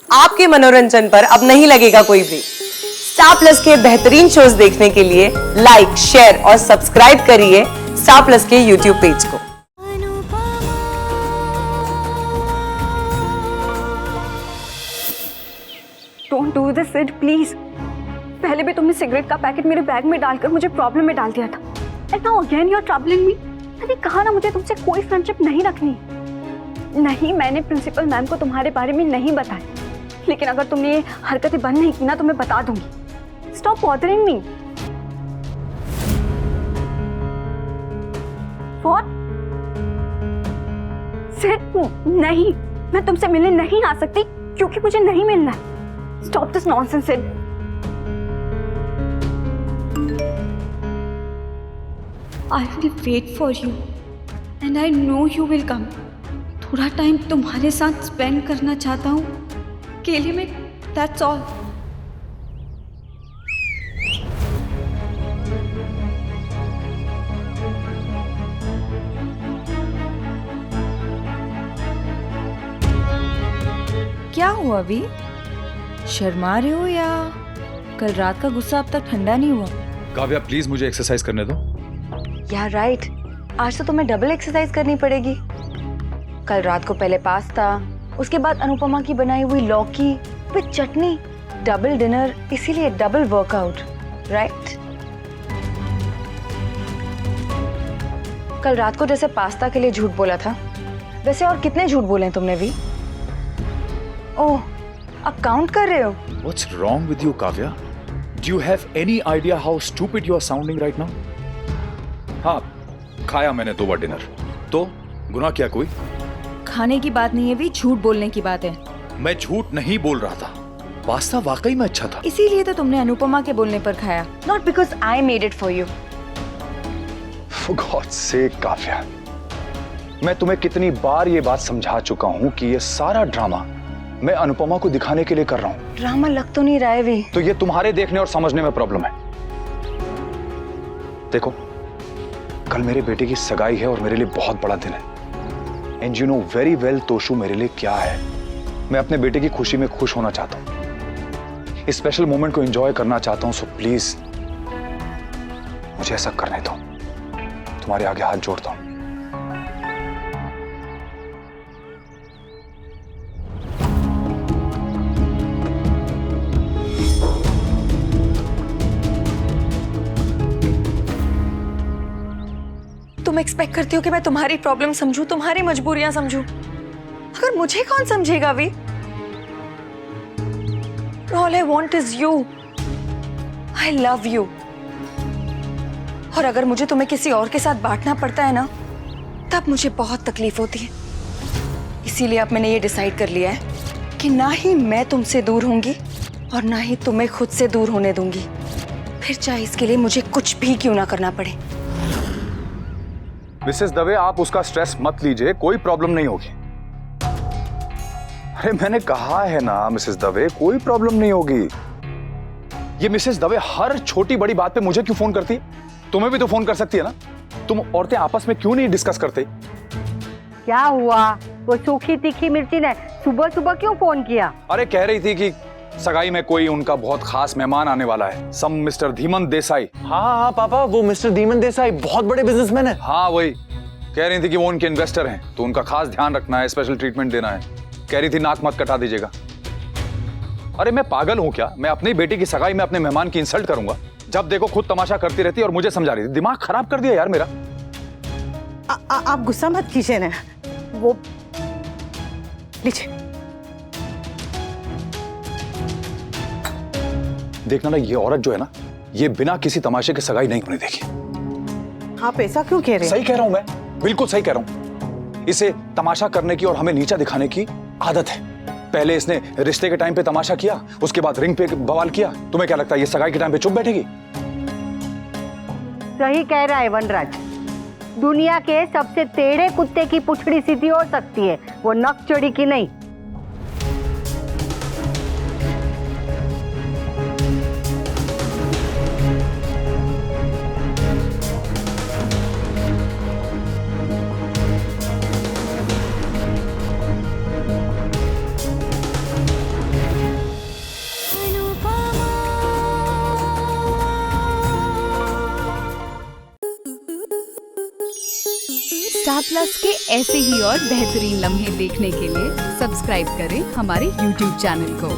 आपके मनोरंजन पर अब नहीं लगेगा कोई ब्रेक। स्टार प्लस के बेहतरीन शोज देखने के लिए लाइक, शेयर और सब्सक्राइब करिए स्टार प्लस के यूट्यूब पेज को। Don't do this Sid, please. पहले भी तुमने सिगरेट का पैकेट मेरे बैग में डालकर मुझे प्रॉब्लम में डाल दिया था। And now again you are troubling me. मैंने कहा ना मुझे तुमसे कोई फ्रेंडशिप नहीं रखनी। नहीं, मैंने प्रिंसिपल मैम को तुम्हारे बारे में नहीं बताया, लेकिन अगर तुमने ये हरकतें बंद नहीं की ना तो मैं बता दूंगी। Stop bothering me. What? Sid, नहीं, मैं तुमसे मिलने नहीं आ सकती क्योंकि मुझे नहीं मिलना है। Stop this nonsense, Sid. I will wait for you, and I know you will come. थोड़ा टाइम तुम्हारे साथ स्पेंड करना चाहता हूँ अकेले में, that's all. क्या हुआ अभी? शर्मा रहे हो या कल रात का गुस्सा अब तक ठंडा नहीं हुआ? काव्या प्लीज मुझे एक्सरसाइज करने दो। यार राइट, आज तो तुम्हें डबल एक्सरसाइज करनी पड़ेगी। कल रात को पहले पास्ता, उसके बाद अनुपमा की बनाई हुई लौकी विद चटनी, डबल डिनर, इसीलिए डबल वर्कआउट, राइट? कल रात को जैसे पास्ता के लिए झूठ बोला था, वैसे और कितने झूठ बोले तुमने भी? ओह, अब काउंट कर रहे हो? What's wrong with you, Kavya? Do you have any idea how stupid you are sounding right now? हाँ, खाया मैंने 2 बार डिनर, तो गुनाह क्या कोई? खाने की बात नहीं है भी, झूठ बोलने की बात है। मैं झूठ नहीं बोल रहा था, पास्ता वाकई में अच्छा था। इसीलिए तो तुमने अनुपमा के बोलने पर खाया। Not because I made it for you. For God's sake, Kavya, मैं तुम्हें कितनी बार ये बात समझा चुका हूँ कि ये सारा ड्रामा मैं अनुपमा को दिखाने के लिए कर रहा हूँ। ड्रामा लग तो नहीं रहा है भी। तो ये तुम्हारे देखने और समझने में प्रॉब्लम है। देखो, कल मेरे बेटे की सगाई है और मेरे लिए बहुत बड़ा दिन है। And you know very well Toshu मेरे लिए क्या है। मैं अपने बेटे की खुशी में खुश होना चाहता हूँ, इस स्पेशल मोमेंट को एंजॉय करना चाहता हूँ। सो प्लीज मुझे ऐसा करने दो। तुम्हारे आगे हाथ जोड़ता हूँ। तुम एक्सपेक्ट करती हो कि मैं तुम्हारी प्रॉब्लम समझूं, तुम्हारी मजबूरियां समझूं? अगर मुझे कौन समझेगा अभी? All I want is you. I love you. और अगर मुझे तुम्हें किसी और के साथ बांटना पड़ता है ना, तब मुझे बहुत तकलीफ होती है। इसीलिए अब मैंने ये डिसाइड कर लिया है कि ना ही मैं तुमसे दूर होंगी और ना ही तुम्हें खुद से दूर होने दूंगी, फिर चाहे इसके लिए मुझे कुछ भी क्यों ना करना पड़े। मिसेस दवे, आप उसका स्ट्रेस मत लीजिए, कोई प्रॉब्लम नहीं होगी। अरे मैंने कहा है ना मिसेस दवे, कोई प्रॉब्लम नहीं होगी। ये मिसेस दवे हर छोटी बड़ी बात पे मुझे क्यों फोन करती? तुम्हें भी तो फोन कर सकती है ना। तुम औरतें आपस में क्यों नहीं डिस्कस करते? क्या हुआ? वो सूखी तीखी मिर्ची ने सुबह सुबह क्यों फोन किया? अरे कह रही थी कि सगाई में कोई उनका बहुत खास मेहमान आने वाला है, सम मिस्टर धीमन देसाई। हाँ पापा, वो मिस्टर धीमन देसाई बहुत बड़े बिजनेसमैन है। हाँ वही कह रही थी कि वो उनके इन्वेस्टर हैं, तो उनका खास ध्यान रखना है, स्पेशल ट्रीटमेंट देना है। कह रही थी नाक मत कटा दीजिएगा। अरे मैं पागल हूँ क्या? मैं अपनी बेटी की सगाई में अपने मेहमान की इंसल्ट करूंगा? जब देखो खुद तमाशा करती रहती है और मुझे समझा रही थी। दिमाग खराब कर दिया यार मेरा। आप गुस्सा मत कीजिए ना। वो लीजिए। देखना ना, ये औरत जो है ना, ये बिना किसी तमाशे के सगाई नहीं होने देगी। आप ऐसा क्यों कह रहे हैं? सही कह रहा हूं मैं, बिल्कुल सही कह रहा हूं। इसे तमाशा करने की और हमें नीचा दिखाने की आदत है। पहले इसने रिश्ते के टाइम पे तमाशा किया, उसके बाद रिंग पे बवाल किया। तुम्हें क्या लगता है ये सगाई के टाइम पे चुप बैठेगी? सही कह रहा है वनराज। दुनिया के सबसे टेढ़े कुत्ते की पुछड़ी सीधी हो सकती है, वो नक चढ़ी की नहीं। स्टार प्लस के ऐसे ही और बेहतरीन लम्हे देखने के लिए सब्सक्राइब करें हमारे YouTube चैनल को।